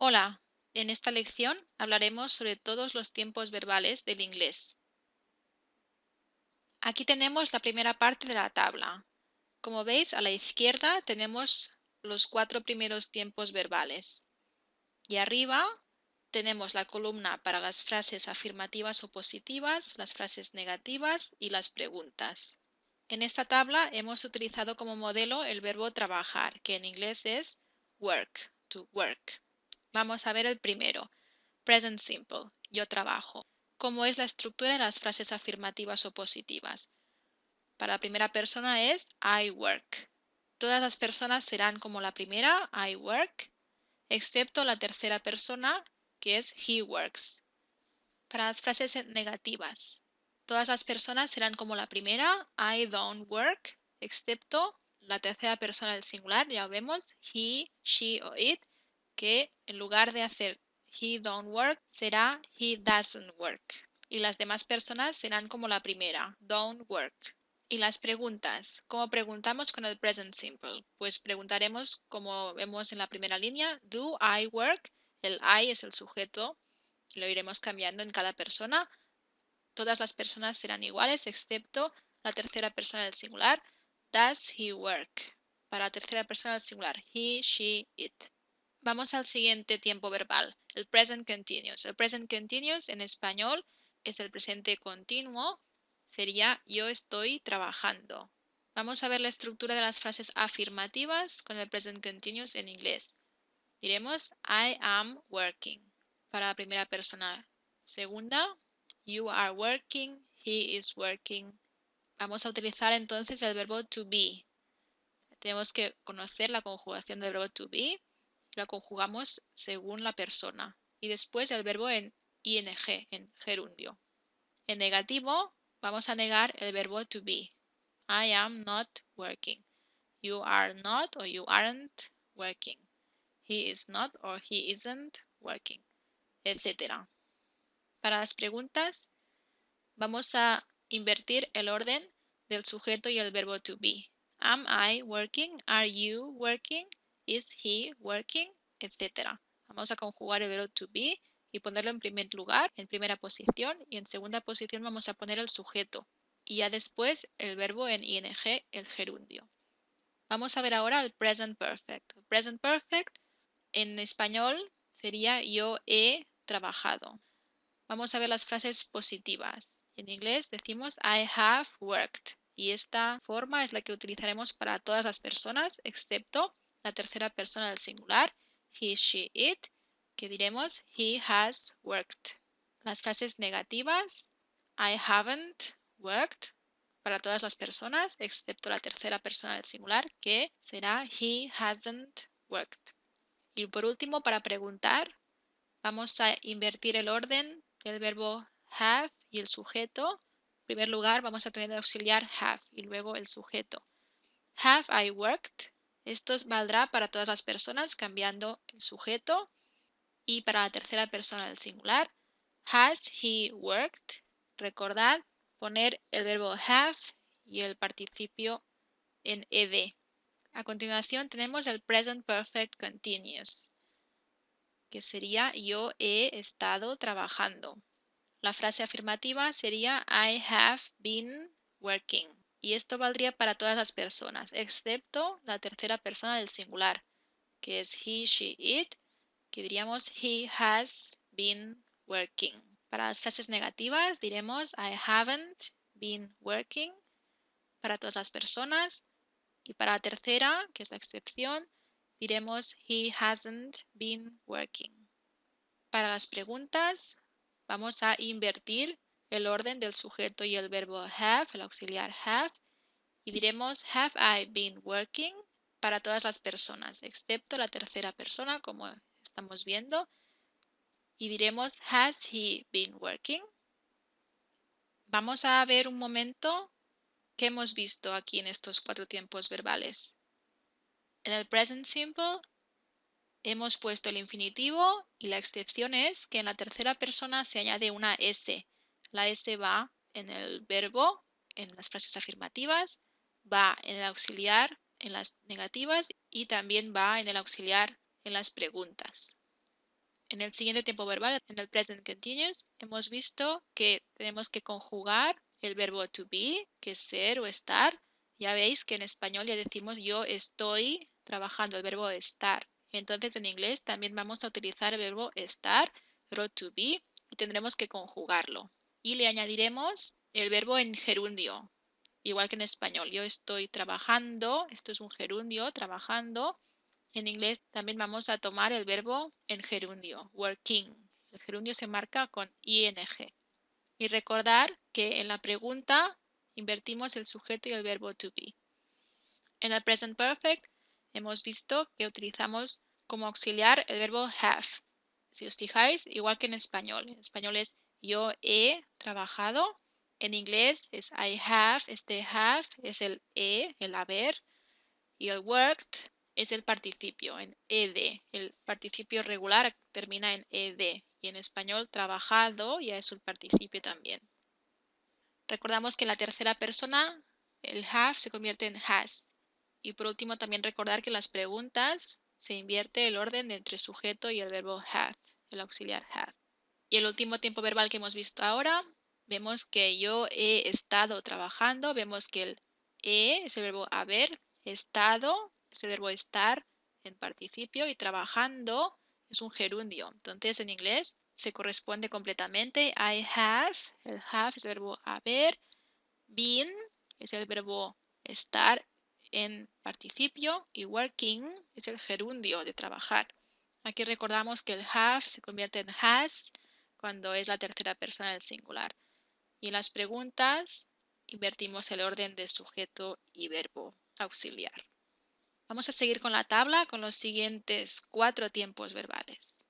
Hola, en esta lección hablaremos sobre todos los tiempos verbales del inglés. Aquí tenemos la primera parte de la tabla. Como veis, a la izquierda tenemos los 4 primeros tiempos verbales. Y arriba tenemos la columna para las frases afirmativas o positivas, las frases negativas y las preguntas. En esta tabla hemos utilizado como modelo el verbo trabajar, que en inglés es work, to work. Vamos a ver el primero. Present simple, yo trabajo. ¿Cómo es la estructura de las frases afirmativas o positivas? Para la primera persona es I work. Todas las personas serán como la primera, I work, excepto la tercera persona, que es he works. Para las frases negativas, todas las personas serán como la primera, I don't work, excepto la tercera persona del singular, ya vemos, he, she o it, que en lugar de hacer he don't work, será he doesn't work. Y las demás personas serán como la primera, don't work. Y las preguntas, ¿cómo preguntamos con el present simple? Pues preguntaremos, como vemos en la primera línea, do I work? El I es el sujeto, lo iremos cambiando en cada persona. Todas las personas serán iguales, excepto la tercera persona del singular, does he work? Para la tercera persona del singular, he, she, it. Vamos al siguiente tiempo verbal, el present continuous. El present continuous en español es el presente continuo, sería yo estoy trabajando. Vamos a ver la estructura de las frases afirmativas con el present continuous en inglés. Diremos I am working para la primera persona. Segunda, you are working, he is working. Vamos a utilizar entonces el verbo to be. Tenemos que conocer la conjugación del verbo to be. La conjugamos según la persona. Y después el verbo en ing, en gerundio. En negativo, vamos a negar el verbo to be. I am not working. You are not or you aren't working. He is not or he isn't working, etc. Para las preguntas, vamos a invertir el orden del sujeto y el verbo to be. Am I working? Are you working? Is he working? Etc. Vamos a conjugar el verbo to be y ponerlo en primer lugar, en primera posición, y en segunda posición vamos a poner el sujeto. Y ya después el verbo en ing, el gerundio. Vamos a ver ahora el present perfect. El present perfect en español sería yo he trabajado. Vamos a ver las frases positivas. En inglés decimos I have worked y esta forma es la que utilizaremos para todas las personas excepto la tercera persona del singular, he, she, it, que diremos he has worked. Las frases negativas, I haven't worked para todas las personas excepto la tercera persona del singular, que será he hasn't worked. Y por último, para preguntar, vamos a invertir el orden del verbo have y el sujeto. En primer lugar, vamos a tener el auxiliar have y luego el sujeto. Have I worked? Esto valdrá para todas las personas cambiando el sujeto. Y para la tercera persona del singular, has he worked? Recordad poner el verbo have y el participio en ed. A continuación tenemos el present perfect continuous, que sería yo he estado trabajando. La frase afirmativa sería I have been working. Y esto valdría para todas las personas, excepto la tercera persona del singular, que es he, she, it, que diríamos he has been working. Para las frases negativas diremos I haven't been working para todas las personas. Y para la tercera, que es la excepción, diremos he hasn't been working. Para las preguntas, vamos a invertir el orden del sujeto y el verbo have, el auxiliar have, y diremos have I been working para todas las personas, excepto la tercera persona, como estamos viendo, y diremos has he been working. Vamos a ver un momento qué hemos visto aquí en estos 4 tiempos verbales. En el present simple hemos puesto el infinitivo y la excepción es que en la tercera persona se añade una S. La S va en el verbo, en las frases afirmativas, va en el auxiliar, en las negativas y también va en el auxiliar en las preguntas. En el siguiente tiempo verbal, en el present continuous, hemos visto que tenemos que conjugar el verbo to be, que es ser o estar. Ya veis que en español ya decimos yo estoy trabajando, el verbo estar. Entonces en inglés también vamos a utilizar el verbo estar, verbo to be, y tendremos que conjugarlo. Y le añadiremos el verbo en gerundio, igual que en español. Yo estoy trabajando, esto es un gerundio, trabajando. En inglés también vamos a tomar el verbo en gerundio, working. El gerundio se marca con ing. Y recordar que en la pregunta invertimos el sujeto y el verbo to be. En el present perfect hemos visto que utilizamos como auxiliar el verbo have. Si os fijáis, igual que en español. En español es yo he trabajado. En inglés es I have. Este have es el el haber. Y el worked es el participio en ed. El participio regular termina en ed. Y en español trabajado ya es un participio también. Recordamos que en la tercera persona el have se convierte en has. Y por último también recordar que en las preguntas se invierte el orden entre sujeto y el verbo have, el auxiliar have. Y el último tiempo verbal que hemos visto ahora, vemos que yo he estado trabajando, vemos que el es el verbo haber, estado es el verbo estar en participio y trabajando es un gerundio. Entonces en inglés se corresponde completamente. I have, el have es el verbo haber, been es el verbo estar en participio y working es el gerundio de trabajar. Aquí recordamos que el have se convierte en has cuando es la tercera persona del singular. Y en las preguntas invertimos el orden de sujeto y verbo auxiliar. Vamos a seguir con la tabla con los siguientes 4 tiempos verbales.